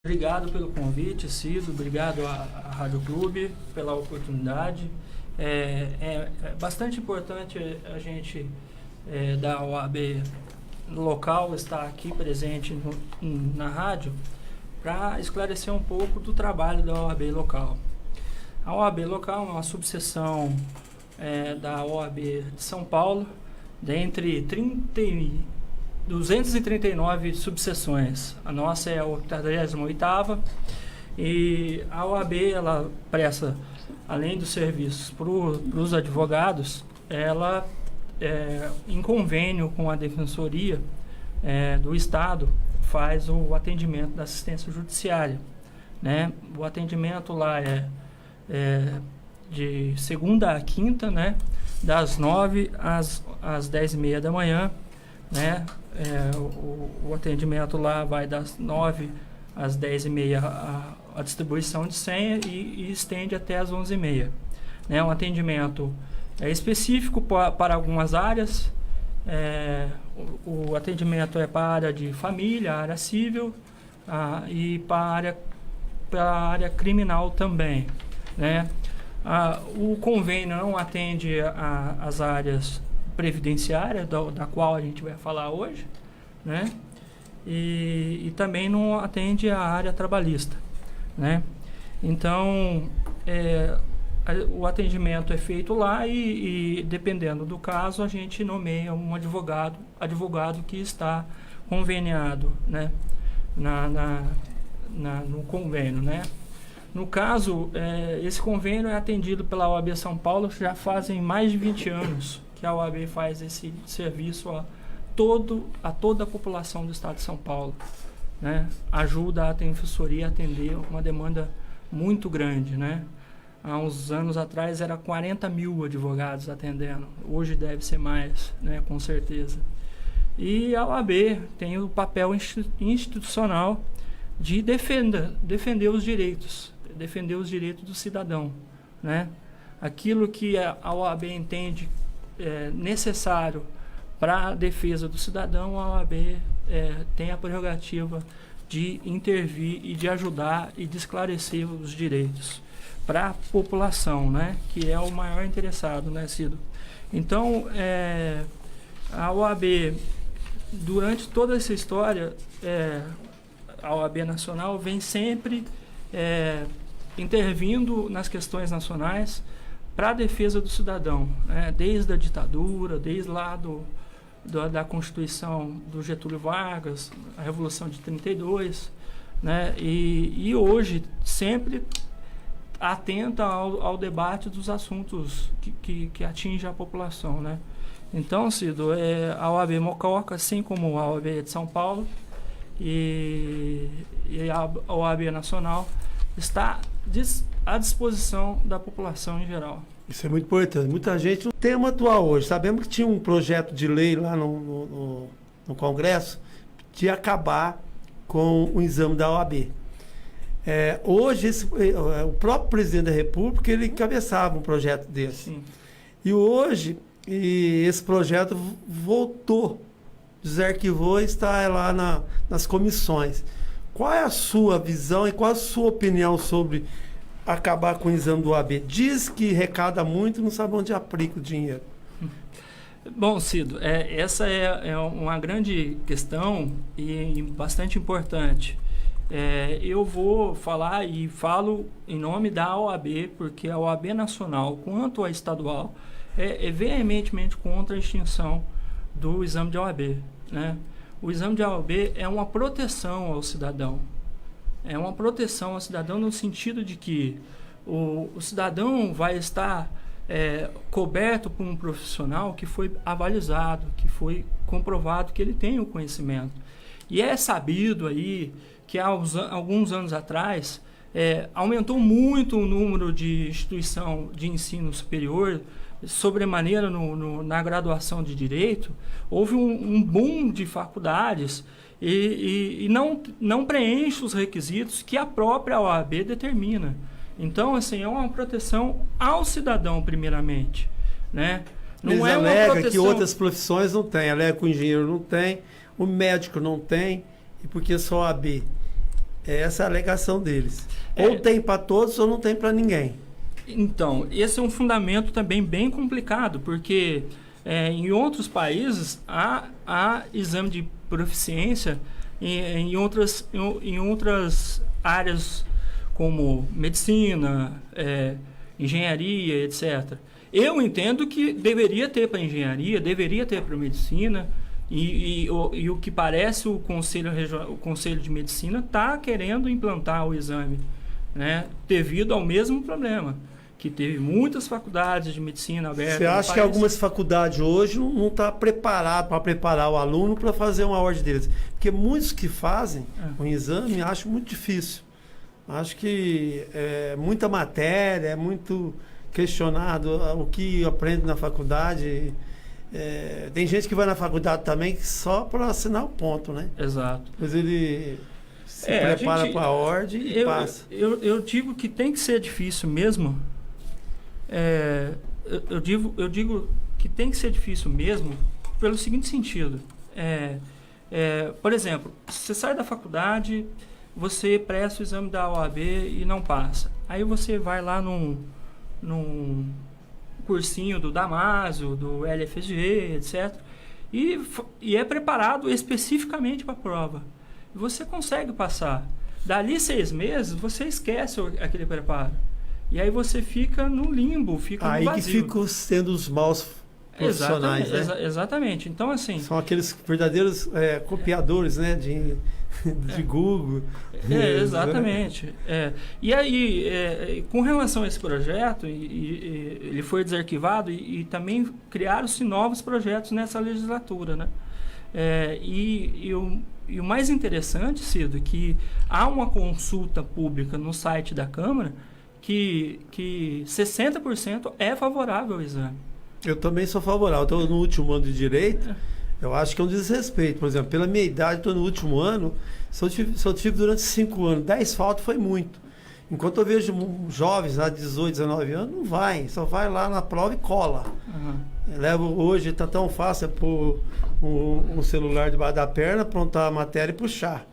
Obrigado pelo convite, Cido. Obrigado à Rádio Clube pela oportunidade. É bastante importante a gente da OAB local estar aqui presente na rádio para esclarecer um pouco do trabalho da OAB local. A OAB local é uma subseção da OAB de São Paulo, dentre 239 subseções. A nossa é a 88ª e a OAB ela presta, além dos serviços para os advogados, ela em convênio com a Defensoria do Estado faz o atendimento da assistência judiciária, né? O atendimento lá é de segunda a quinta, né? Das 9 às 10h30 da manhã, né? O atendimento lá vai das 9 às 10h30 a distribuição de senha e estende até às 11h30. Um atendimento específico para algumas áreas. O atendimento é para a área de família, a área civil e para a área criminal também, né? O convênio não atende as áreas previdenciária, da qual a gente vai falar hoje, né? E também não atende a área trabalhista, né? Então, o atendimento é feito lá e dependendo do caso, a gente nomeia um advogado que está conveniado, né? No convênio, né? No caso, esse convênio é atendido pela OAB São Paulo já fazem mais de 20 anos, que a OAB faz esse serviço a toda a população do estado de São Paulo, né? Ajuda a Defensoria a atender uma demanda muito grande, né? Há uns anos atrás era 40 mil advogados atendendo, hoje deve ser mais, né? Com certeza. E a OAB tem o papel institucional de defender os direitos do cidadão, né? Aquilo que a OAB entende necessário para a defesa do cidadão, a OAB tem a prerrogativa de intervir e de ajudar e de esclarecer os direitos para a população, né? Que é o maior interessado, né, Cido? Então, a OAB, durante toda essa história, a OAB Nacional vem sempre intervindo nas questões nacionais para a defesa do cidadão, né? Desde a ditadura, desde lá da Constituição do Getúlio Vargas, a Revolução de 32, né? E hoje sempre atenta ao debate dos assuntos que atingem a população, né? Então, Cido, a OAB Mococa, assim como a OAB de São Paulo e a OAB Nacional, está à disposição da população em geral. Isso é muito importante. Muita gente, no tema atual hoje, sabemos que tinha um projeto de lei lá no Congresso de acabar com o exame da OAB. Hoje, o próprio presidente da República, ele encabeçava um projeto desse. Sim. E hoje, esse projeto voltou, desarquivou e está lá nas comissões. Qual é a sua visão e qual a sua opinião sobre acabar com o exame do OAB? Diz que recada muito e não sabe onde aplica o dinheiro. Bom, Cido, essa é uma grande questão e bastante importante. Eu vou falar e falo em nome da OAB, porque a OAB Nacional, quanto a estadual, é veementemente contra a extinção do exame de OAB, né? O exame de OAB é uma proteção ao cidadão. É uma proteção ao cidadão no sentido de que o cidadão vai estar coberto por um profissional que foi avalizado, que foi comprovado que ele tem o conhecimento. E é sabido aí que há alguns anos atrás aumentou muito o número de instituição de ensino superior, sobremaneira na graduação de Direito. Houve um boom de faculdades e não preenche os requisitos que a própria OAB determina. Então, assim, é uma proteção ao cidadão, primeiramente, né? Não é uma proteção que outras profissões não têm. Alega que o engenheiro não tem, o médico não tem, e porque só a OAB Essa é a alegação deles. Ou tem para todos ou não tem para ninguém. Então, esse é um fundamento também bem complicado, porque em outros países há exame de proficiência em outras áreas como medicina, engenharia, etc. Eu entendo que deveria ter para engenharia, deveria ter para medicina, e o que parece o Conselho de Medicina está querendo implantar o exame, né, devido ao mesmo problema, que teve muitas faculdades de medicina abertas. Você acha que algumas faculdades hoje não estão preparadas para preparar o aluno para fazer uma ordem deles? Porque muitos que fazem um exame acham muito difícil. Acho que é muita matéria, é muito questionado o que aprende na faculdade. Tem gente que vai na faculdade também só para assinar o ponto, né? Exato. Depois ele se prepara para a ordem e passa. Eu digo que tem que ser difícil mesmo. Eu digo que tem que ser difícil mesmo pelo seguinte sentido. Por exemplo, você sai da faculdade, você presta o exame da OAB e não passa. Aí você vai lá num cursinho do Damásio, do LFSG, etc. E é preparado especificamente para a prova. Você consegue passar. Dali 6 meses, você esquece aquele preparo. E aí você fica no limbo, fica no vazio. Aí que ficam sendo os maus profissionais, exatamente. Então, assim... São aqueles verdadeiros copiadores, né, de Google. Exatamente. E aí, com relação a esse projeto, ele foi desarquivado e também criaram-se novos projetos nessa legislatura, né? E o mais interessante, Cido, que há uma consulta pública no site da Câmara que 60% é favorável ao exame. Eu também sou favorável. Estou no último ano de Direito. Eu acho que é um desrespeito. Por exemplo, pela minha idade, estou no último ano. Se eu tive durante 5 anos, 10 faltas foi muito. Enquanto eu vejo jovens lá de 18, 19 anos, não vai. Só vai lá na prova e cola. Hoje está tão fácil pôr um celular debaixo da perna, aprontar a matéria e puxar.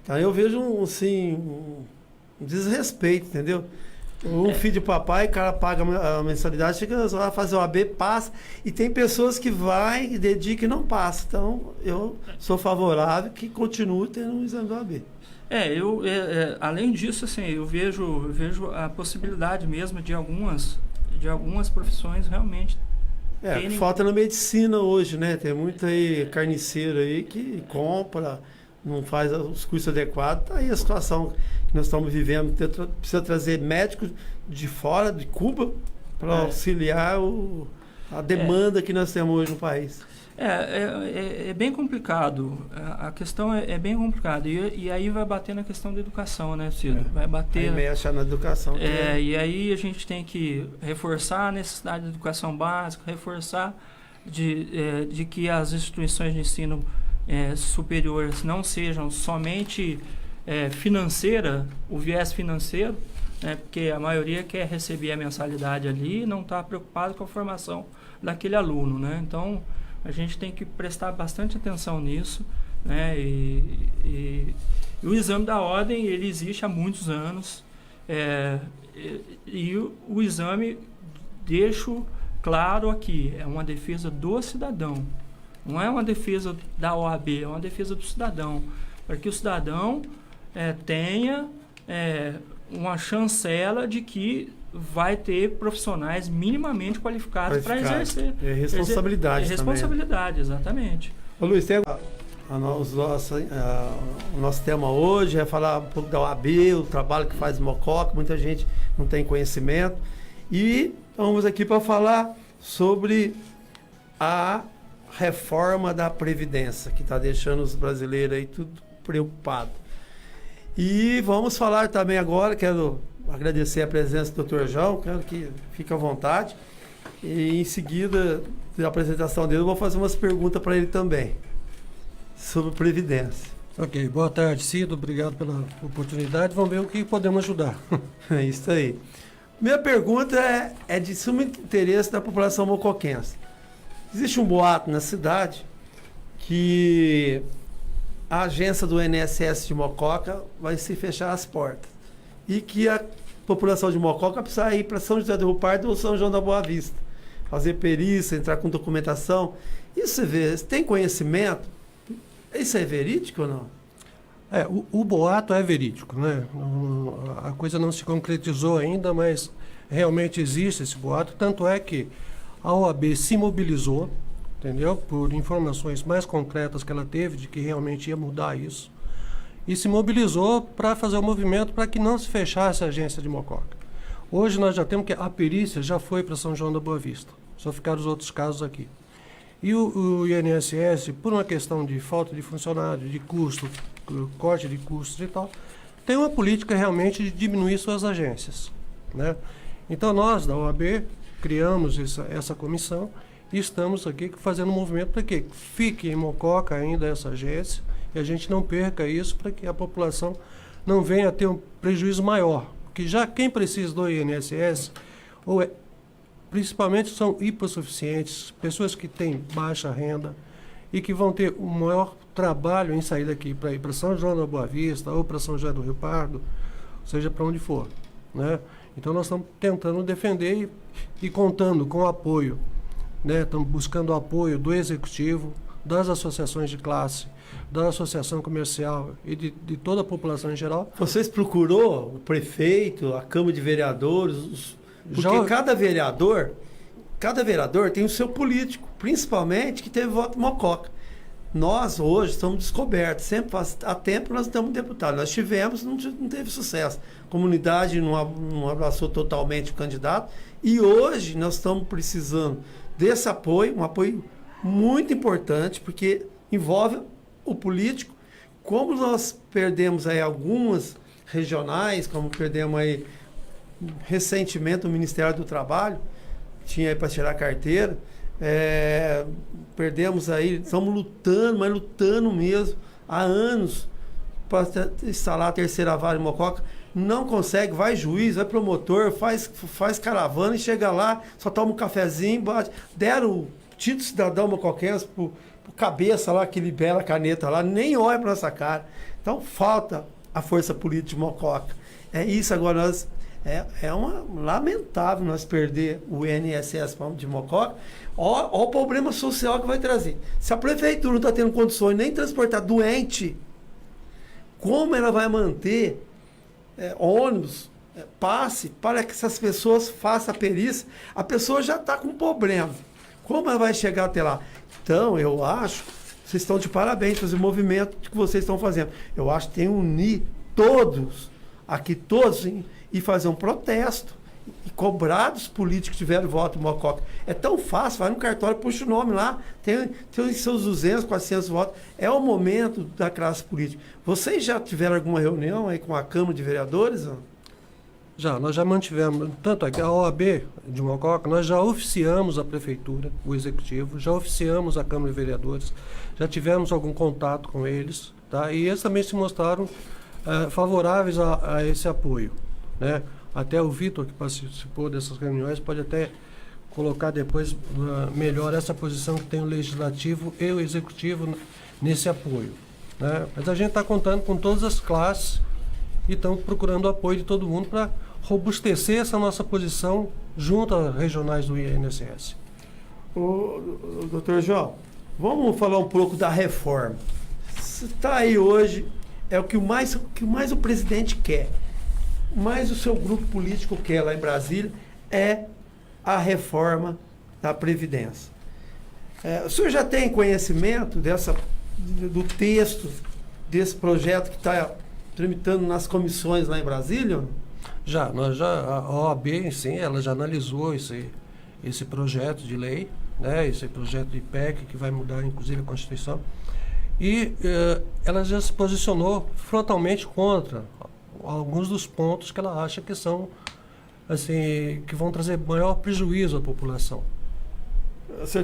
Então eu vejo um desrespeito, entendeu? Filho de papai, o cara paga a mensalidade, chega lá fazer o AB, passa, e tem pessoas que vai, dedica e não passa. Então, eu sou favorável que continue tendo um exame do AB. Além disso, assim, eu vejo a possibilidade mesmo de algumas profissões realmente falta na medicina hoje, né? Tem muita carniceiro aí que compra, não faz os cursos adequados. Tá aí a situação que nós estamos vivendo. Precisa trazer médicos de fora, de Cuba, para auxiliar a demanda que nós temos hoje no país. É bem complicado. A questão é bem complicada. E aí vai bater na questão da educação, né, Cido? Vai bater... Aí mexe na educação. E aí a gente tem que reforçar a necessidade de educação básica, reforçar de que as instituições de ensino superiores não sejam somente financeira, o viés financeiro, né, porque a maioria quer receber a mensalidade ali e não está preocupado com a formação daquele aluno, né? Então, a gente tem que prestar bastante atenção nisso, né? E o exame da ordem, ele existe há muitos anos, e o exame, deixo claro aqui, é uma defesa do cidadão. Não é uma defesa da OAB, é uma defesa do cidadão. Para que o cidadão tenha uma chancela de que vai ter profissionais minimamente qualificados para exercer. É responsabilidade também. Responsabilidade, exatamente. Ô Luiz, o nosso tema hoje é falar um pouco da OAB, o trabalho que faz o Mococa, muita gente não tem conhecimento. E vamos aqui para falar sobre a reforma da Previdência, que está deixando os brasileiros aí tudo preocupado. E vamos falar também agora, quero agradecer a presença do Dr. João, quero que fique à vontade. E em seguida, da apresentação dele, eu vou fazer umas perguntas para ele também, sobre Previdência. Ok, boa tarde, Cido, obrigado pela oportunidade, vamos ver o que podemos ajudar. É isso aí. Minha pergunta é de sumo interesse da população mocoquense. Existe um boato na cidade que a agência do INSS de Mococa vai se fechar as portas. E que a população de Mococa precisa ir para São José do Rio Pardo ou São João da Boa Vista. Fazer perícia, entrar com documentação. Isso você vê, você tem conhecimento? Isso é verídico ou não? O boato é verídico, né? A coisa não se concretizou ainda, mas realmente existe esse boato. Tanto é que a OAB se mobilizou, entendeu? Por informações mais concretas que ela teve de que realmente ia mudar isso. E se mobilizou para fazer o movimento para que não se fechasse a agência de Mococa. Hoje nós já temos que a perícia já foi para São João da Boa Vista. Só ficaram os outros casos aqui. E o INSS, por uma questão de falta de funcionário, de custo, corte de custos e tal, tem uma política realmente de diminuir suas agências, né? Então nós, da OAB, criamos essa comissão e estamos aqui fazendo um movimento para que fique em Mococa ainda essa agência e a gente não perca isso para que a população não venha a ter um prejuízo maior. Porque já quem precisa do INSS, principalmente são hipossuficientes, pessoas que têm baixa renda e que vão ter um maior trabalho em sair daqui para ir para São João da Boa Vista ou para São José do Rio Pardo, seja para onde for, né? Então nós estamos tentando defender e contando com o apoio, né? Estamos buscando o apoio do Executivo, das associações de classe, da associação comercial e de toda a população em geral. Vocês procurou o prefeito, a Câmara de Vereadores, porque cada vereador tem o seu político, principalmente que teve voto Mococa. Nós hoje estamos descobertos, sempre há tempo nós estamos deputados. Nós tivemos, não teve sucesso. A comunidade não abraçou totalmente o candidato e hoje nós estamos precisando desse apoio, um apoio muito importante, porque envolve o político. Como nós perdemos aí algumas regionais, como perdemos aí recentemente o Ministério do Trabalho, tinha aí para tirar a carteira, perdemos aí, estamos lutando, mas lutando mesmo, há anos, para instalar a terceira vara em Mococa, não consegue, vai juiz, vai promotor, faz caravana e chega lá, só toma um cafezinho, deram o título cidadão mocoquense pro cabeça lá, que libera a caneta lá, nem olha para nossa cara. Então falta a força política de Mococa. É isso agora, lamentável nós perder o INSS de Mococa. Olha o problema social que vai trazer. Se a prefeitura não está tendo condições nem de transportar doente, como ela vai manter ônibus, passe, para que essas pessoas façam a perícia? A pessoa já está com problema. Como ela vai chegar até lá? Então, eu acho, vocês estão de parabéns pelo movimento que vocês estão fazendo. Eu acho que tem que unir todos, e fazer um protesto e cobrar dos políticos que tiveram voto em Mococa. É tão fácil, vai no cartório, puxa o nome lá, tem os seus 200, 400 votos. É o momento da classe política. Vocês já tiveram alguma reunião aí com a Câmara de Vereadores? Nós já mantivemos, tanto aqui a OAB de Mococa, nós já oficiamos a Prefeitura, o Executivo, já oficiamos a Câmara de Vereadores, já tivemos algum contato com eles, tá? E eles também se mostraram favoráveis a esse apoio, né? Até o Vitor, que participou dessas reuniões, pode até colocar depois melhor essa posição que tem o Legislativo e o Executivo nesse apoio, né? Mas a gente está contando com todas as classes e estamos procurando o apoio de todo mundo para robustecer essa nossa posição junto às regionais do INSS. Doutor João, vamos falar um pouco da reforma. Você está aí hoje, é o que mais o presidente quer, mais o seu grupo político quer lá em Brasília, é a reforma da Previdência. O senhor já tem conhecimento do texto desse projeto que está tramitando nas comissões lá em Brasília? A OAB, sim, ela já analisou esse projeto de lei, né, esse projeto de PEC que vai mudar, inclusive, a Constituição, e ela já se posicionou frontalmente contra alguns dos pontos que ela acha que são, assim, que vão trazer maior prejuízo à população. Você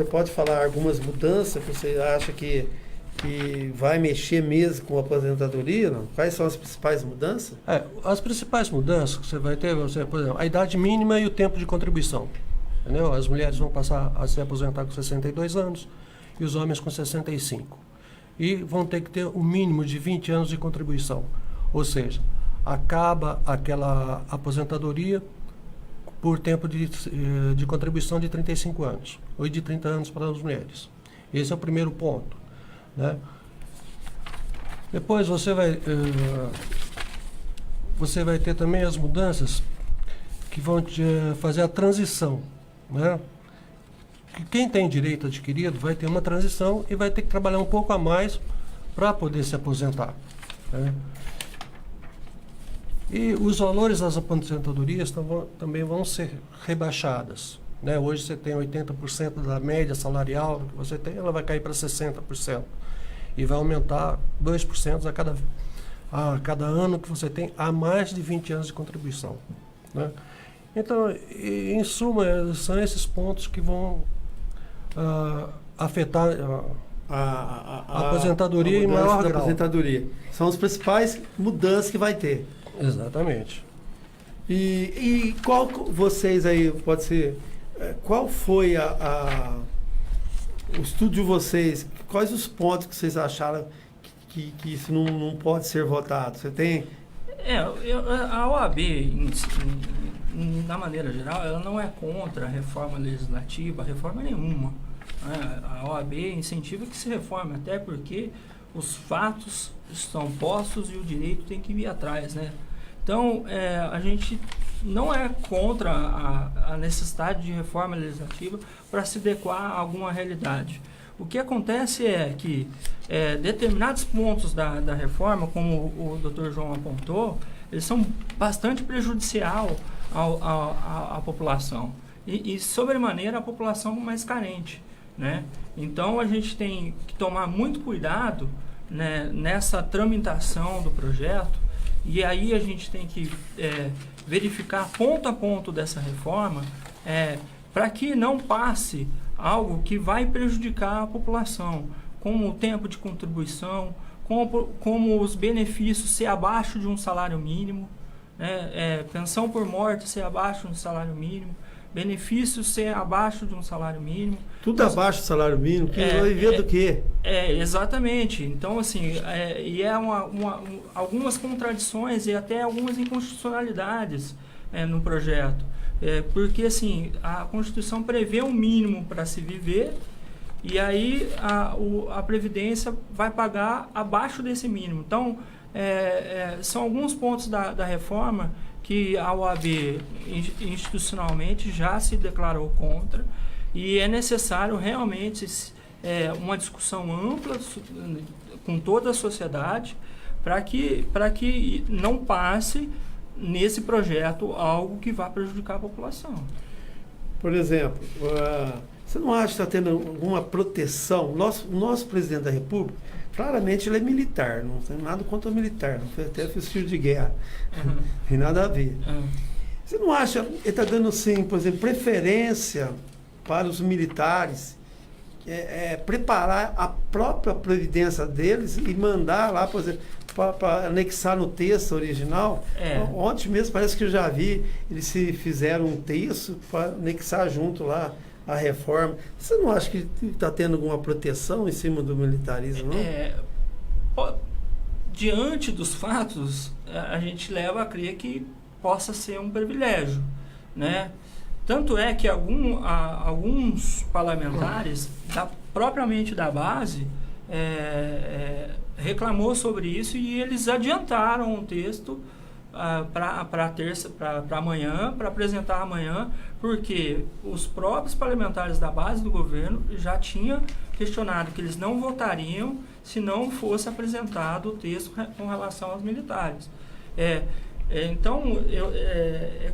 pode falar algumas mudanças que você acha que vai mexer mesmo com a aposentadoria? Não? Quais são as principais mudanças? As principais mudanças que você vai ter, por exemplo, a idade mínima e o tempo de contribuição. Entendeu? As mulheres vão passar a se aposentar com 62 anos e os homens com 65. E vão ter que ter um mínimo de 20 anos de contribuição. Ou seja, acaba aquela aposentadoria por tempo de contribuição de 35 anos, ou de 30 anos para as mulheres. Esse é o primeiro ponto, né? Depois você vai ter também as mudanças que vão fazer a transição, né? Quem tem direito adquirido vai ter uma transição e vai ter que trabalhar um pouco a mais para poder se aposentar, né? E os valores das aposentadorias também vão ser rebaixadas, né? Hoje você tem 80% da média salarial que você tem, ela vai cair para 60%. E vai aumentar 2% a cada ano que você tem a mais de 20 anos de contribuição, né? Então, em suma, são esses pontos que vão afetar a aposentadoria em maior grau. Aposentadoria. São as principais mudanças que vai ter. Exatamente. E qual vocês aí, pode ser, qual foi o estudo de vocês? Quais os pontos que vocês acharam que isso não pode ser votado? Você tem... A OAB, na maneira geral, ela não é contra a reforma legislativa, reforma nenhuma, né? A OAB incentiva que se reforme, até porque os fatos estão postos e o direito tem que vir atrás, né? Então, a gente não é contra a necessidade de reforma legislativa para se adequar a alguma realidade. O que acontece é que determinados pontos da reforma, como o Dr. João apontou, eles são bastante prejudicial à população. E sobremaneira, a população mais carente, né? Então, a gente tem que tomar muito cuidado, né, nessa tramitação do projeto, e aí a gente tem que verificar ponto a ponto dessa reforma para que não passe algo que vai prejudicar a população, como o tempo de contribuição, como os benefícios ser abaixo de um salário mínimo, né? Pensão por morte ser abaixo de um salário mínimo, benefícios ser abaixo de um salário mínimo. Tudo abaixo do salário mínimo, que vai viver do quê? Exatamente. Então, assim, algumas contradições e até algumas inconstitucionalidades no projeto. Porque, assim, a Constituição prevê um mínimo para se viver e aí a Previdência vai pagar abaixo desse mínimo. Então, são alguns pontos da reforma que a OAB institucionalmente já se declarou contra, e é necessário realmente uma discussão ampla com toda a sociedade para que não passe nesse projeto algo que vá prejudicar a população. Por exemplo, você não acha que está tendo alguma proteção? O nosso presidente da República, claramente ele é militar, não tem nada contra o militar, não foi até tiro de guerra, não tem nada a ver. Você não acha que ele está dando, assim, por exemplo, preferência para os militares, preparar a própria previdência deles e mandar lá, por exemplo, para anexar no texto original? Ontem mesmo parece que eu já vi, eles se fizeram um texto para anexar junto lá a reforma. Você não acha que está tendo alguma proteção em cima do militarismo, não? Diante dos fatos, a gente leva a crer que possa ser um privilégio, né? Tanto é que alguns parlamentares, propriamente da base, reclamou sobre isso e eles adiantaram um texto para amanhã, para apresentar amanhã, porque os próprios parlamentares da base do governo já tinham questionado que eles não votariam se não fosse apresentado o texto com relação aos militares. Então,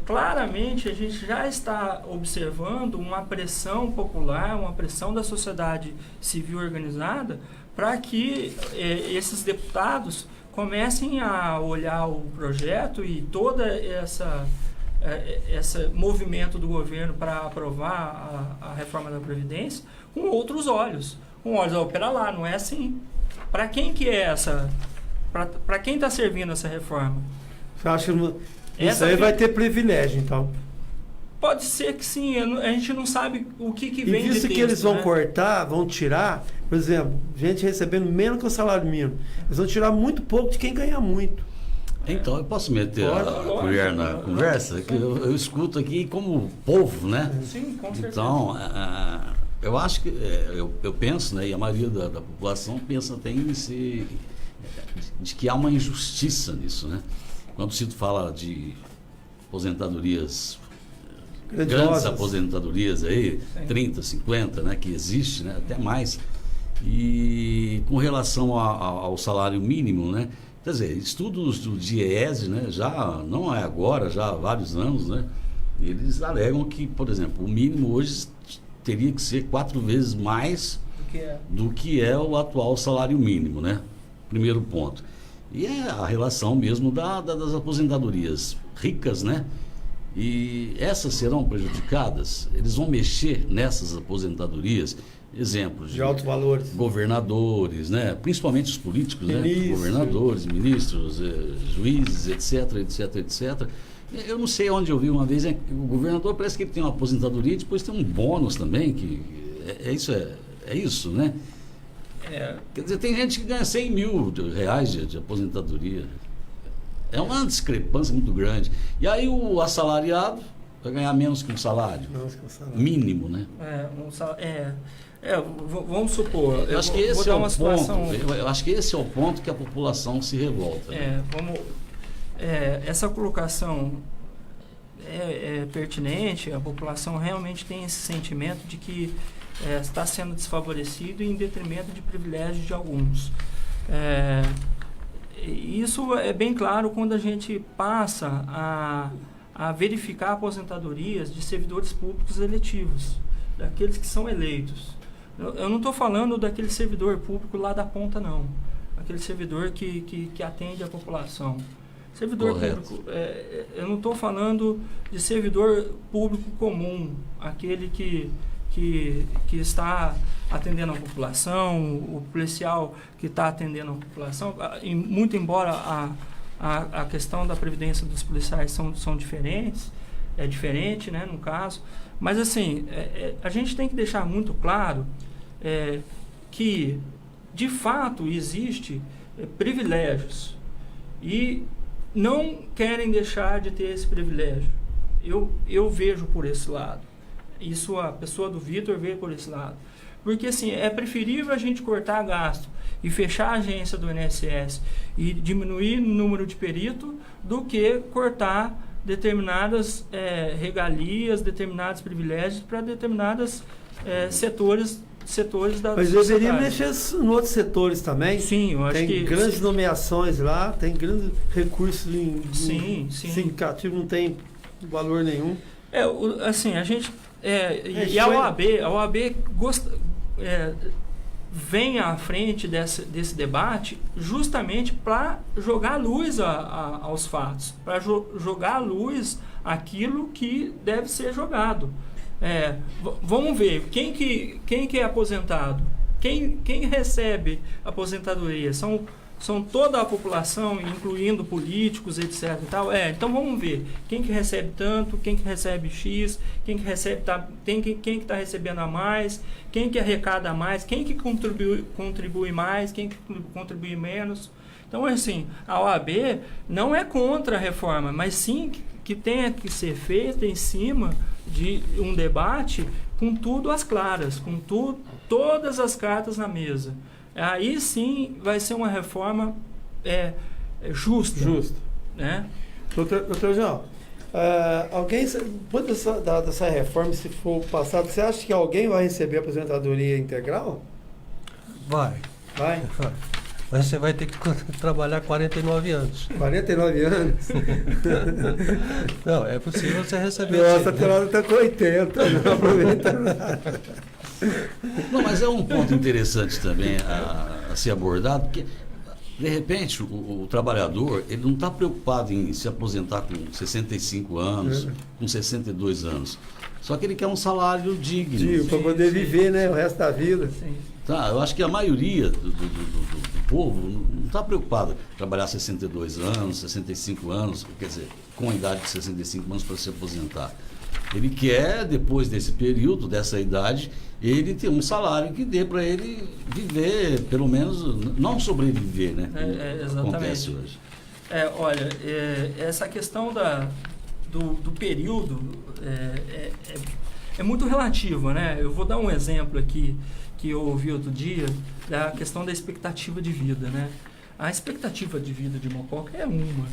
claramente a gente já está observando uma pressão popular, uma pressão da sociedade civil organizada para que esses deputados comecem a olhar o projeto e toda esse movimento do governo para aprovar a reforma da Previdência com outros olhos. Pera lá, não é assim. Para quem que é essa? Para quem está servindo essa reforma? Você acha que isso aí vai ter privilégio, então? Pode ser que sim, a gente não sabe o que E vem de visto texto, que eles vão né? cortar, vão tirar, por exemplo, gente recebendo menos que o salário mínimo. Eles vão tirar muito pouco de quem ganha muito. Então, eu posso meter Pode, a colher na conversa? Que eu escuto aqui como povo, né? Sim, com certeza. Então, eu acho que, eu penso, né, e a maioria da população pensa até de que há uma injustiça nisso, né? Quando se fala de aposentadorias, grandes aposentadorias aí, Sim. 30, 50, né, que existe, né, até mais. E com relação ao salário mínimo, né? Quer dizer, estudos do DIEESE, né, já não é agora, já há vários anos, né? Eles alegam que, por exemplo, o mínimo hoje teria que ser 4 vezes mais do que é o atual salário mínimo, né? Primeiro ponto. E é a relação mesmo das aposentadorias ricas, né? E essas serão prejudicadas. Eles vão mexer nessas aposentadorias. Exemplos De altos valores. governadores, né? Principalmente os políticos, né? Governadores, ministros, juízes, etc. Eu não sei onde eu vi uma vez, o governador parece que ele tem uma aposentadoria e depois tem um bônus também, que é isso, né? Quer dizer, tem gente que ganha 100 mil reais de aposentadoria. É uma discrepância muito grande. E aí o assalariado vai ganhar menos que um salário mínimo, né? Vamos supor. Eu acho que esse é o ponto. Eu acho que esse é o ponto que a população se revolta. Né? Essa colocação é pertinente. A população realmente tem esse sentimento de que está sendo desfavorecido em detrimento de privilégios de alguns. Isso é bem claro quando a gente passa a verificar aposentadorias de servidores públicos eletivos, daqueles que são eleitos. Eu não estou falando daquele servidor público lá da ponta, não. Aquele servidor que atende a população. Servidor público, eu não estou falando de servidor público comum, aquele que está atendendo a população, o policial que está atendendo a população, e muito embora a questão da previdência dos policiais são diferentes, é diferente, né, no caso, mas assim, a gente tem que deixar muito claro que, de fato, existe privilégios e não querem deixar de ter esse privilégio. Eu vejo por esse lado. Isso a pessoa do Vitor vê por esse lado. Porque assim, é preferível a gente cortar gasto e fechar a agência do INSS e diminuir o número de perito do que cortar determinadas regalias, determinados privilégios para determinados setores da Mas sociedade. deveria mexer em outros setores também. Sim, eu acho tem que... grandes nomeações lá, tem grandes recursos Sim. significativos, não tem valor nenhum. Assim, a gente... e a OAB vem à frente desse debate justamente para jogar luz aos fatos, para jogar à luz aquilo que deve ser jogado. Vamos ver, quem que é aposentado? Quem recebe aposentadoria? São toda a população, incluindo políticos, etc. E tal. Então vamos ver quem que recebe tanto, quem que recebe X, quem que recebe quem que está recebendo a mais, quem que arrecada a mais, quem que contribui mais, quem que contribui menos. Então, assim, a OAB não é contra a reforma, mas sim que tenha que ser feita em cima de um debate com tudo às claras, com todas as cartas na mesa. Aí sim vai ser uma reforma justa. Né? Doutor João, depois dessa reforma, se for passado, você acha que alguém vai receber aposentadoria integral? Vai. Mas você vai ter que trabalhar 49 anos. 49 anos? Não, é possível você receber. Nossa, a Telada está com 80, não aproveita nada. Não, mas é um ponto interessante também a ser abordado, porque, de repente, o trabalhador ele não está preocupado em se aposentar com 65 anos, com 62 anos. Só que ele quer um salário digno. Para poder viver, né, o resto da vida. Sim. Tá, eu acho que a maioria do povo não está preocupado em trabalhar 62 anos, 65 anos, quer dizer, com a idade de 65 anos para se aposentar. Ele quer, depois desse período, dessa idade, ele ter um salário que dê para ele viver, pelo menos, não sobreviver, né? Exatamente. Acontece hoje. Olha, essa questão do período é muito relativa, né? Eu vou dar um exemplo aqui que eu ouvi outro dia, da questão da expectativa de vida, né? A expectativa de vida de Mococa é uma,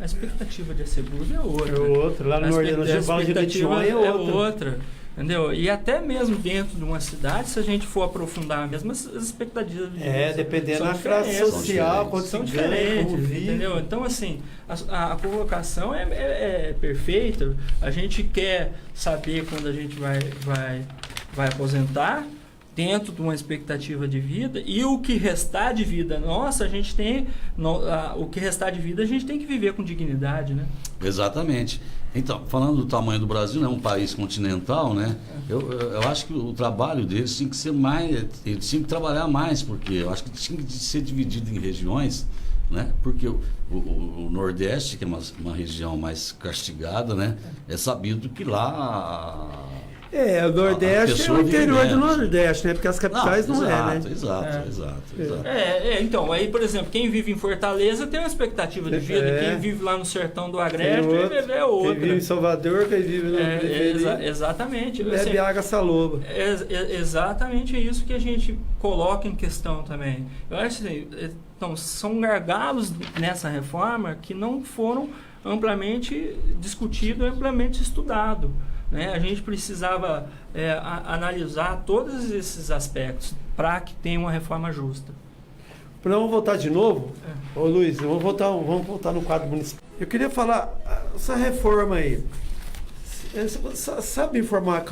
a expectativa de Acebuja é outra. É outra, lá no Gibão de Litiões é outra. Entendeu? E até mesmo dentro de uma cidade, se a gente for aprofundar mesmo, as expectativas de vida dependendo da classe social, quanto são se ganha, como diferentes, vive. entendeu? Então, assim, a colocação é perfeita. A gente quer saber quando a gente vai aposentar, dentro de uma expectativa de vida, e o que restar de vida nossa, a gente tem o que restar de vida a gente tem que viver com dignidade, né? Exatamente. Então, falando do tamanho do Brasil, né, um país continental, né? Eu acho que o trabalho deles tinha que ser mais, eles tinham que trabalhar mais, porque eu acho que tinha que ser dividido em regiões, né? Porque o Nordeste, que é uma região mais castigada, né? É sabido que lá o Nordeste é o interior do menos, Nordeste, né? Porque as capitais não né? Exato. Então, aí, por exemplo, quem vive em Fortaleza tem uma expectativa de vida, quem vive lá no sertão do Agreste é outra. Quem vive em Salvador, quem vive no exatamente. Bebe água saloba. Exatamente isso que a gente coloca em questão também. Eu acho assim, então, são gargalos nessa reforma que não foram amplamente discutidos, amplamente estudados. Né? A gente precisava analisar todos esses aspectos para que tenha uma reforma justa. Vamos voltar de novo? Ô Luiz, vamos voltar no quadro municipal. Eu queria falar, essa reforma aí, sabe informar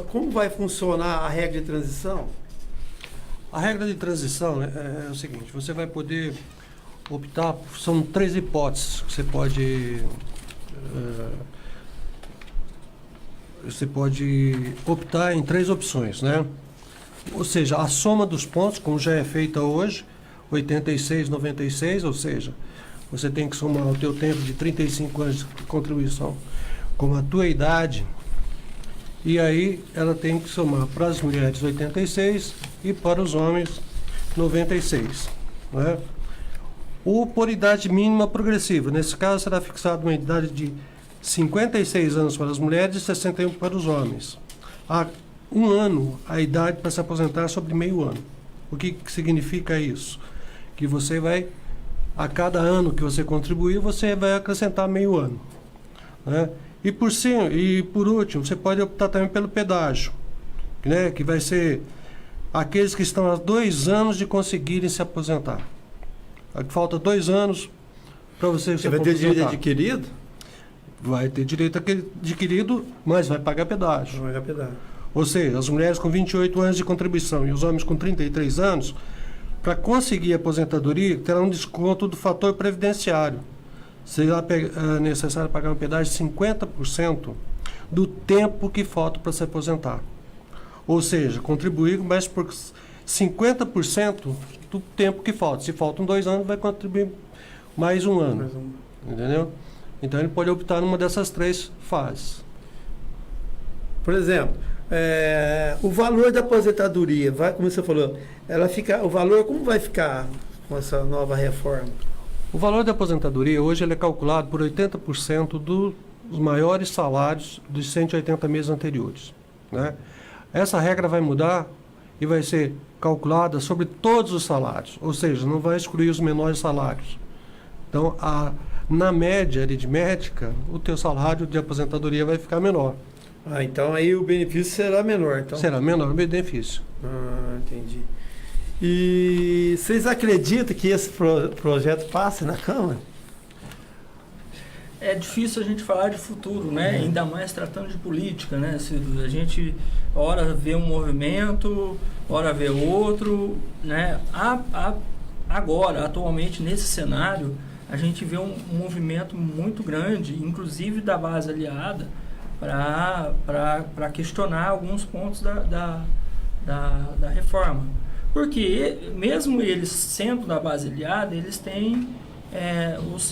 como vai funcionar a regra de transição? A regra de transição é o seguinte, você vai poder optar, são 3 hipóteses que você pode optar em 3 opções, né? Ou seja, a soma dos pontos, como já é feita hoje, 86, 96, ou seja, você tem que somar o teu tempo de 35 anos de contribuição com a tua idade, e aí ela tem que somar para as mulheres 86 e para os homens 96, né? O por idade mínima progressiva, nesse caso será fixada uma idade de 56 anos para as mulheres e 61 para os homens. Há 1 ano a idade para se aposentar sobre meio ano. O que significa isso? Que você vai, a cada ano que você contribuir, você vai acrescentar meio ano, né? E por último, você pode optar também pelo pedágio, né? Que vai ser aqueles que estão há 2 anos de conseguirem se aposentar. Falta 2 anos para você se aposentar. Vai ter direito adquirido? Vai ter direito adquirido, mas vai pagar pedágio. Vai pagar pedágio. Ou seja, as mulheres com 28 anos de contribuição e os homens com 33 anos, para conseguir a aposentadoria, terão um desconto do fator previdenciário. Será necessário pagar um pedágio de 50% do tempo que falta para se aposentar. Ou seja, contribuir mais por 50% do tempo que falta. Se faltam 2 anos, vai contribuir mais 1 ano. Entendeu? Então ele pode optar numa dessas 3 fases. Por exemplo, o valor da aposentadoria, como você falou, o valor como vai ficar com essa nova reforma? O valor da aposentadoria hoje ele é calculado por 80% dos maiores salários dos 180 meses anteriores, né? Essa regra vai mudar e vai ser calculada sobre todos os salários, ou seja, não vai excluir os menores salários. Então, na média aritmética, o teu salário de aposentadoria vai ficar menor. Então aí o benefício será menor. Então. Será menor o benefício. Entendi. E vocês acreditam que esse projeto passe na Câmara? É difícil a gente falar de futuro, né? Ainda mais tratando de política, né? A gente ora vê um movimento, ora vê outro, né? Agora, atualmente, nesse cenário, a gente vê um movimento muito grande, inclusive da base aliada, para questionar alguns pontos da reforma. Porque, mesmo eles sendo da base aliada, eles têm os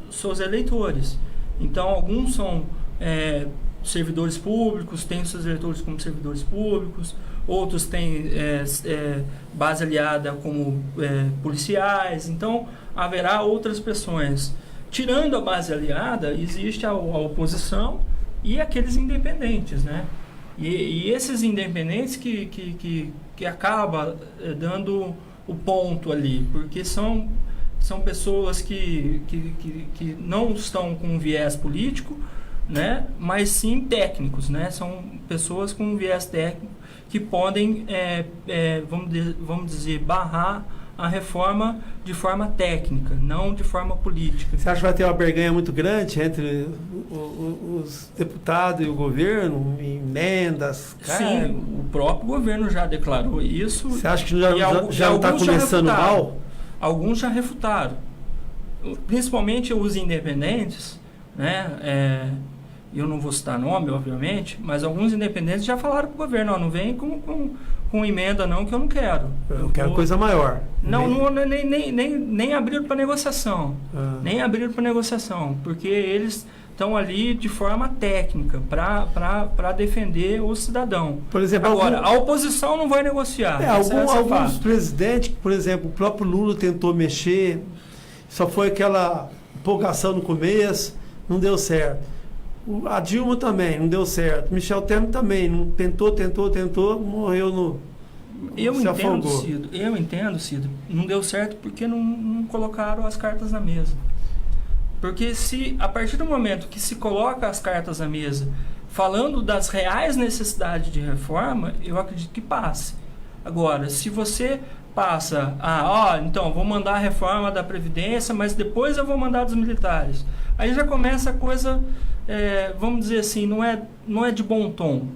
seus eleitores. Então, alguns são servidores públicos, têm seus eleitores como servidores públicos, outros têm base aliada como policiais, então haverá outras pressões. Tirando a base aliada, existe a oposição e aqueles independentes, né? E esses independentes que acaba dando o ponto ali, porque são pessoas que não estão com um viés político, né? Mas sim técnicos, né? São pessoas com um viés técnico que podem, vamos dizer, barrar a reforma de forma técnica, não de forma política. Você acha que vai ter uma barganha muito grande entre os deputados e o governo, emendas? Sim, o próprio governo já declarou isso. Você acha que já não está começando mal? Alguns já refutaram. Principalmente os independentes, né? Eu não vou citar nome, obviamente, mas alguns independentes já falaram para o governo, não vem com emenda não, que eu não quero. Eu quero coisa maior. Nem abriram para negociação. Nem abriram para negociação, porque eles estão ali de forma técnica para defender o cidadão. Por exemplo, agora, a oposição não vai negociar. Alguns presidentes, por exemplo, o próprio Lula tentou mexer, só foi aquela empolgação no começo, não deu certo. A Dilma também, não deu certo. Michel Temer também, não tentou, morreu no... Eu entendo, Cido. Não deu certo porque não colocaram as cartas na mesa. Porque a partir do momento que se coloca as cartas na mesa, falando das reais necessidades de reforma, eu acredito que passe. Agora, se você passa, então vou mandar a reforma da Previdência, mas depois eu vou mandar dos militares. Aí já começa a coisa... vamos dizer assim, não é de bom tom,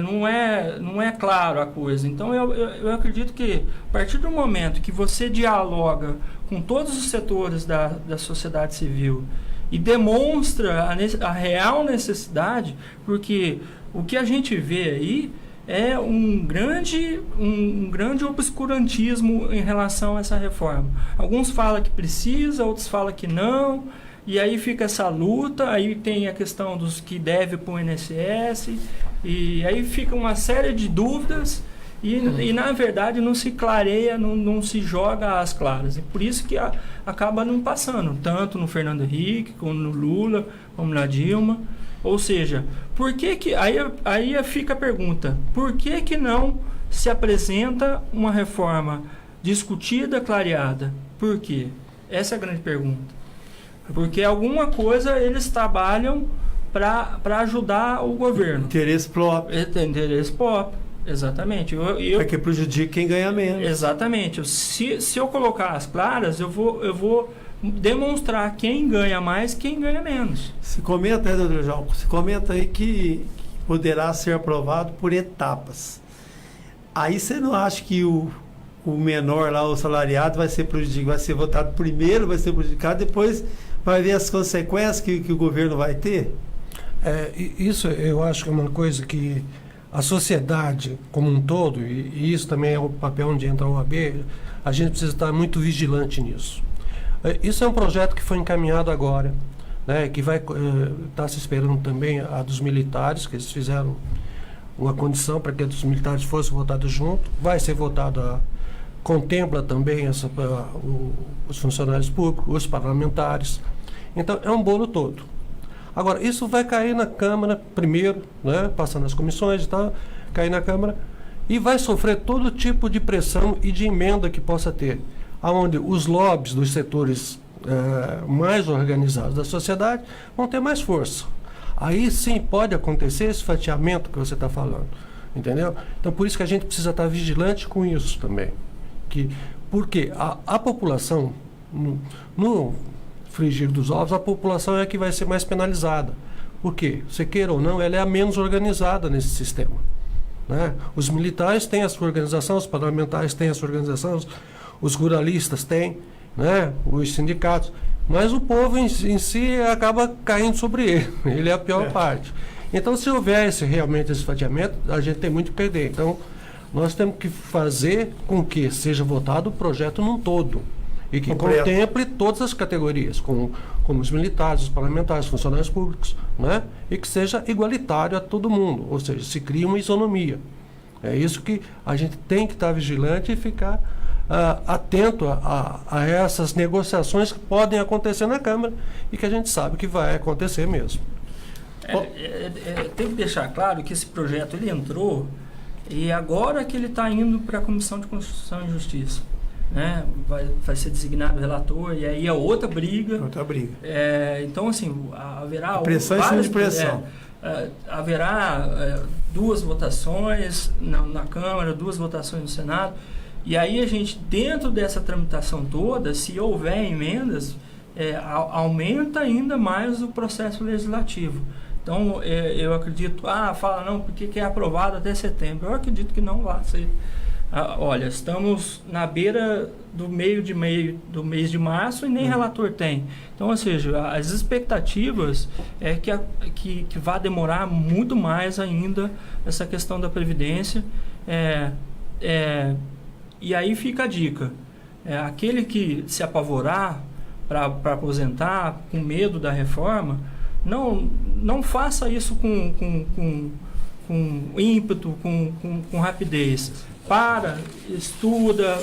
não é claro a coisa. Então eu acredito que a partir do momento que você dialoga com todos os setores da sociedade civil e demonstra a real necessidade, porque o que a gente vê aí é um grande obscurantismo em relação a essa reforma. Alguns falam que precisa, outros falam que não. E aí fica essa luta, aí tem a questão dos que deve para o INSS, e aí fica uma série de dúvidas, e na verdade não se clareia, não se joga às claras. E por isso que acaba não passando, tanto no Fernando Henrique, como no Lula, como na Dilma. Ou seja, por que aí fica a pergunta, por que não se apresenta uma reforma discutida, clareada? Por quê? Essa é a grande pergunta. Porque alguma coisa eles trabalham para ajudar o governo. Interesse próprio. Interesse próprio, exatamente. É que prejudica quem ganha menos. Exatamente. Se eu colocar as claras, eu vou demonstrar quem ganha mais, quem ganha menos. Se comenta, doutor João, aí que poderá ser aprovado por etapas. Aí você não acha que o menor lá, o salariado, vai ser prejudicado, vai ser votado primeiro, vai ser prejudicado, depois vai ver as consequências que o governo vai ter? Isso eu acho que é uma coisa que a sociedade como um todo, e isso também é o papel onde entra a OAB, a gente precisa estar muito vigilante nisso. Isso é um projeto que foi encaminhado agora, né, que vai estar se esperando também a dos militares, que eles fizeram uma condição para que a dos militares fosse votada junto, vai ser votada, contempla também os funcionários públicos, os parlamentares. Então, é um bolo todo. Agora, isso vai cair na Câmara primeiro, né, passando as comissões e tal, cair na Câmara, e vai sofrer todo tipo de pressão e de emenda que possa ter, onde os lobbies dos setores mais organizados da sociedade vão ter mais força. Aí sim pode acontecer esse fatiamento que você está falando, entendeu? Então, por isso que a gente precisa estar vigilante com isso também. Porque a população, no frigir dos ovos, a população é a que vai ser mais penalizada. Por quê? Você queira ou não, ela é a menos organizada nesse sistema, né? Os militares têm a sua organização, os parlamentares têm a sua organização, os ruralistas têm, né? Os sindicatos. Mas o povo em si acaba caindo sobre ele. Ele é a pior parte. Então, se houver realmente esse fatiamento, a gente tem muito que perder. Então, nós temos que fazer com que seja votado o projeto num todo e que contemple todas as categorias, com como os militares, os parlamentares, os funcionários públicos, né? E que seja igualitário a todo mundo, ou seja, se cria uma isonomia. É isso que a gente tem que estar vigilante e ficar atento a essas negociações que podem acontecer na Câmara e que a gente sabe que vai acontecer mesmo. Tem que deixar claro que esse projeto ele entrou e agora que ele está indo para a Comissão de Constituição e Justiça, né? Vai ser designado relator e aí é outra briga. Outra briga. Então, assim, haverá pressão em cima de pressão. Haverá 2 votações na Câmara, 2 votações no Senado. E aí a gente, dentro dessa tramitação toda, se houver emendas, aumenta ainda mais o processo legislativo. Então, eu acredito, fala não, porque que é aprovado até setembro. Eu acredito que não vai ser. Olha, estamos na beira do mês de março e nem relator tem. Então, ou seja, as expectativas é que vai demorar muito mais ainda essa questão da Previdência. E aí fica a dica. Aquele que se apavorar para aposentar, com medo da reforma, não faça isso com ímpeto, com rapidez. Estuda,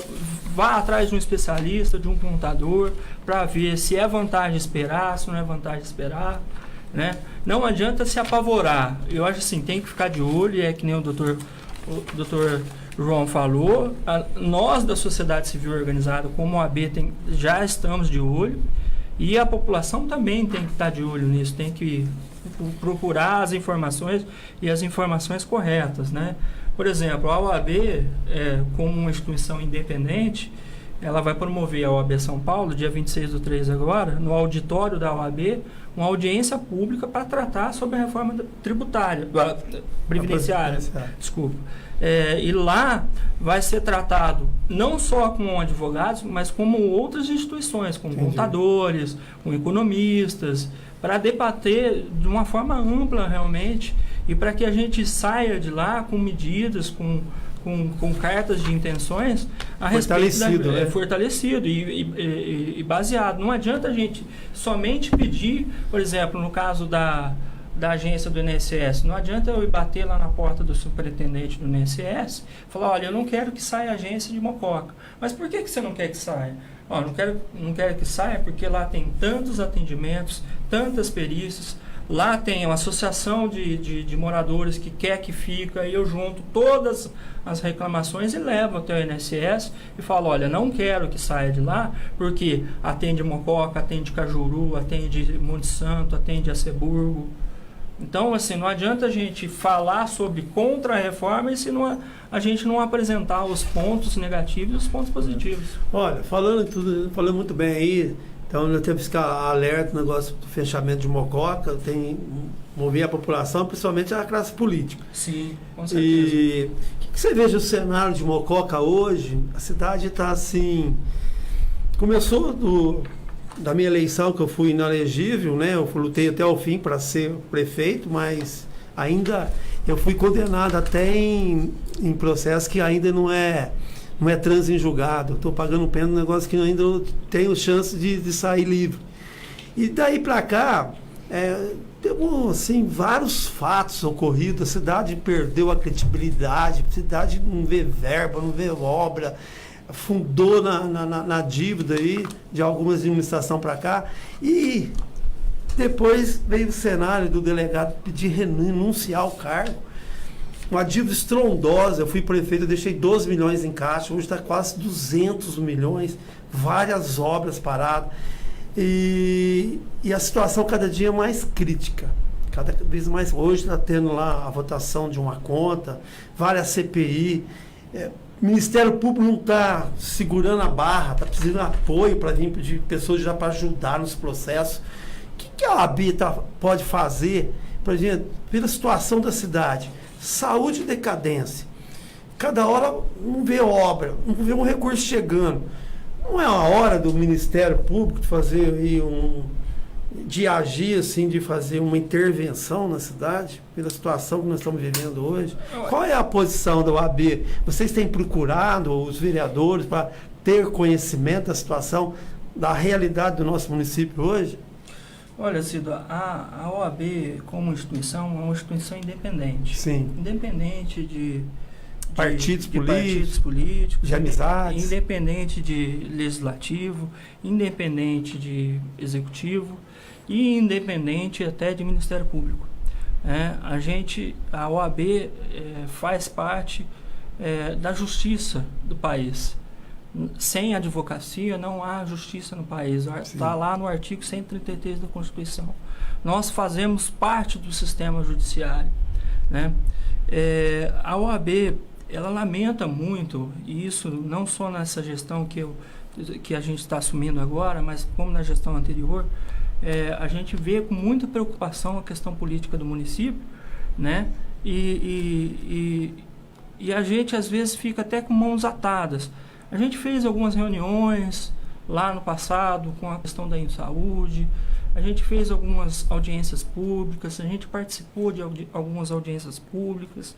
vá atrás de um especialista, de um contador, para ver se é vantagem esperar, se não é vantagem esperar, né? Não adianta se apavorar. Eu acho assim, tem que ficar de olho, que nem o doutor João falou, nós da sociedade civil organizada, como OAB, já estamos de olho, e a população também tem que estar de olho nisso, tem que procurar as informações e as informações corretas, né? Por exemplo, a OAB, como uma instituição independente, ela vai promover a OAB São Paulo, dia 26/3 agora, no auditório da OAB, uma audiência pública para tratar sobre a reforma tributária, previdenciária, desculpa. E lá vai ser tratado não só com advogados, mas como outras instituições, com contadores, com economistas, para debater de uma forma ampla realmente e para que a gente saia de lá com medidas, com cartas de intenções a fortalecido, respeito fortalecido e baseado. Não adianta a gente somente pedir, por exemplo, no caso da agência do INSS, não adianta eu ir bater lá na porta do superintendente do INSS e falar, olha, eu não quero que saia a agência de Mococa. Mas por que você não quer que saia? Não quero que saia porque lá tem tantos atendimentos, tantas perícias, lá tem uma associação de moradores que quer que fica, e eu junto todas as reclamações e levo até o INSS e falo, olha, não quero que saia de lá, porque atende Mococa, atende Cajuru, atende Monte Santo, atende Aceburgo. Então, assim, não adianta a gente falar sobre contra-reforma e se a gente não apresentar os pontos negativos e os pontos positivos. Olha, falando muito bem aí, então eu tenho que ficar alerta no negócio do fechamento de Mococa, tem mover a população, principalmente a classe política. Sim, com certeza. E o que você veja o cenário de Mococa hoje? A cidade está assim... Começou da minha eleição, que eu fui inelegível, né? Eu lutei até o fim para ser prefeito, mas ainda eu fui condenado até em processo que ainda não é trânsito em julgado. Estou pagando pena no negócio que eu ainda tenho chance de sair livre. E daí para cá, temos assim, vários fatos ocorridos. A cidade perdeu a credibilidade, a cidade não vê verba, não vê obra, afundou na dívida aí de algumas administrações para cá. E depois veio o cenário do delegado pedir renunciar ao cargo. Uma dívida estrondosa. Eu fui prefeito, eu deixei 12 milhões em caixa, hoje está quase 200 milhões, várias obras paradas. E a situação cada dia mais crítica. Cada vez mais. Hoje está tendo lá a votação de uma conta, várias CPI. O Ministério Público não está segurando a barra, está precisando de apoio para vir de pessoas já para ajudar nos processos. O que a OAB pode fazer, por exemplo, pela situação da cidade? Saúde e decadência. Cada hora não vê obra, não vê um recurso chegando. Não é a hora do Ministério Público de fazer aí de agir assim, de fazer uma intervenção na cidade, pela situação que nós estamos vivendo hoje? Qual é a posição da OAB? Vocês têm procurado os vereadores para ter conhecimento da situação, da realidade do nosso município hoje? Olha, Cido, a OAB como instituição é uma instituição independente. Sim. Independente de Partidos políticos, de amizades. independente de legislativo, independente de executivo e independente até de Ministério Público. A OAB faz parte da justiça do país. Sem advocacia não há justiça no país. Está lá no artigo 133 da Constituição. Nós fazemos parte do sistema judiciário, né? A OAB, ela lamenta muito, e isso não só nessa gestão que a gente está assumindo agora, mas como na gestão anterior, a gente vê com muita preocupação a questão política do município, né? E a gente às vezes fica até com mãos atadas. A gente fez algumas reuniões lá no passado com a questão da saúde, a gente fez algumas audiências públicas, a gente participou de algumas audiências públicas,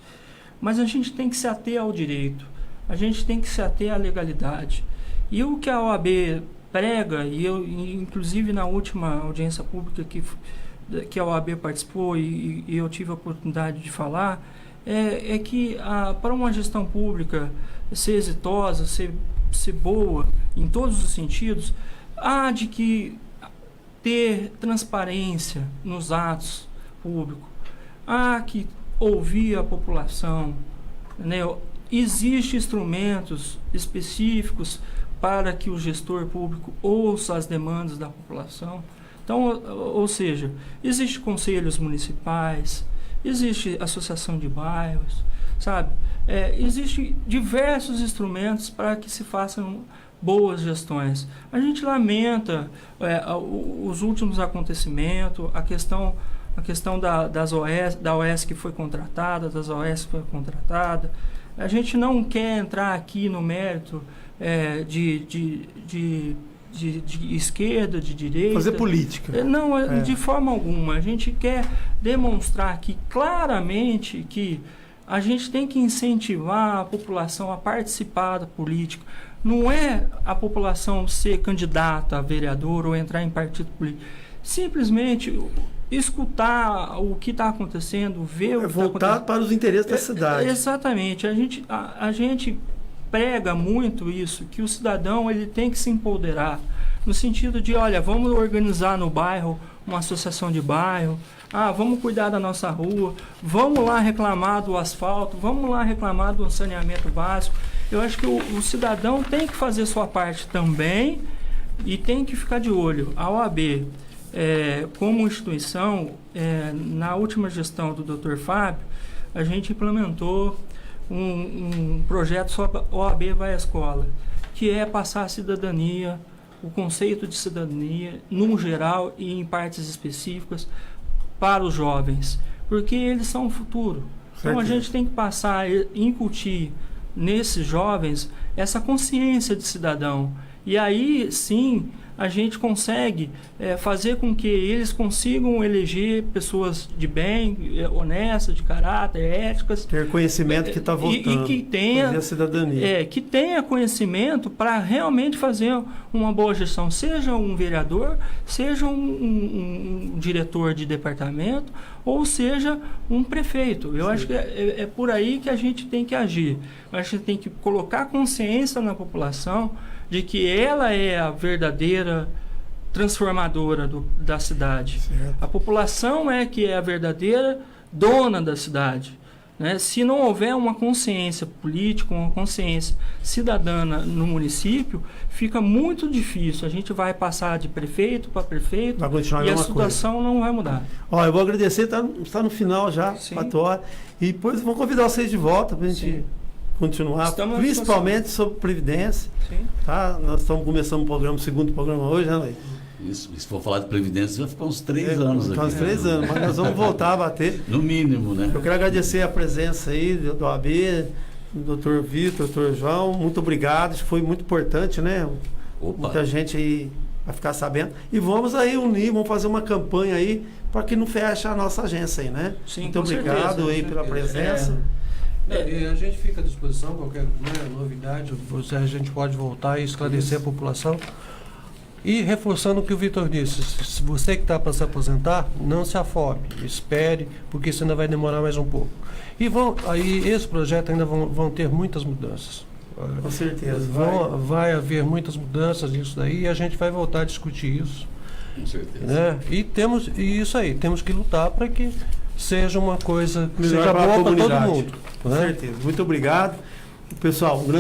mas a gente tem que se ater ao direito, a gente tem que se ater à legalidade. E o que a OAB prega, e eu, inclusive na última audiência pública que a OAB participou e eu tive a oportunidade de falar, é que para uma gestão pública ser exitosa, ser boa em todos os sentidos, há de que ter transparência nos atos públicos, há que ouvir a população, né? Existem instrumentos específicos para que o gestor público ouça as demandas da população. Então, ou seja, existem conselhos municipais, existe associação de bairros, sabe? Existem diversos instrumentos para que se façam boas gestões. A gente lamenta os últimos acontecimentos, a questão da OS que foi contratada, das OS que foi contratada. A gente não quer entrar aqui no mérito de esquerda, de direita. Fazer política. Não, de forma alguma. A gente quer demonstrar aqui claramente que a gente tem que incentivar a população a participar da política. Não é a população ser candidata a vereador ou entrar em partido político. Simplesmente escutar o que está acontecendo, ver o que está acontecendo. Voltar para os interesses da cidade. Exatamente. A gente prega muito isso, que o cidadão ele tem que se empoderar, no sentido de, olha, vamos organizar no bairro uma associação de bairro, vamos cuidar da nossa rua, vamos lá reclamar do asfalto, vamos lá reclamar do saneamento básico. Eu acho que o cidadão tem que fazer sua parte também e tem que ficar de olho. A OAB, como instituição, na última gestão do Dr. Fábio, a gente implementou um projeto sobre OAB vai à escola, que é passar a cidadania, o conceito de cidadania, num geral e em partes específicas, para os jovens, porque eles são o futuro. Então a gente tem que passar e incutir nesses jovens essa consciência de cidadão. E aí sim a gente consegue fazer com que eles consigam eleger pessoas de bem, honestas, de caráter, éticas. Ter conhecimento que está voltando. E que tenha a cidadania. Que tenha conhecimento para realmente fazer uma boa gestão. Seja um vereador, seja um diretor de departamento, ou seja um prefeito. Eu acho que é por aí que a gente tem que agir. A gente tem que colocar consciência na população de que ela é a verdadeira transformadora da cidade. Certo. A população é que é a verdadeira dona da cidade, né? Se não houver uma consciência política, uma consciência cidadana no município, fica muito difícil. A gente vai passar de prefeito para prefeito e a situação não vai mudar. Eu vou agradecer, está no final já, 4 horas. E depois vamos convidar vocês de volta para a gente continuar, principalmente sobre Previdência. Sim. Tá? Nós estamos começando o segundo programa hoje, né, Luiz? Isso, se for falar de Previdência, vai ficar uns 3 anos aqui. Uns 3 anos, mas nós vamos voltar a bater. No mínimo, né? Eu quero agradecer a presença aí do OAB, do Dr. Vitor, Dr. João. Muito obrigado, isso foi muito importante, né? Opa. Muita gente aí vai ficar sabendo. E vamos aí unir, vamos fazer uma campanha aí para que não feche a nossa agência aí, né? Sim, muito obrigado certeza, aí pela presença. E a gente fica à disposição, qualquer novidade, a gente pode voltar e esclarecer a população. E reforçando o que o Vitor disse, se você que está para se aposentar, não se afobe, espere, porque isso ainda vai demorar mais um pouco. E aí esse projeto ainda vão ter muitas mudanças. Com certeza. Vai haver muitas mudanças nisso daí e a gente vai voltar a discutir isso. Com certeza. Né? E isso aí, temos que lutar para que seja uma coisa que Melhor seja para a boa para todo comunidade. mundo. Com Né? certeza. Muito obrigado. Pessoal, um grande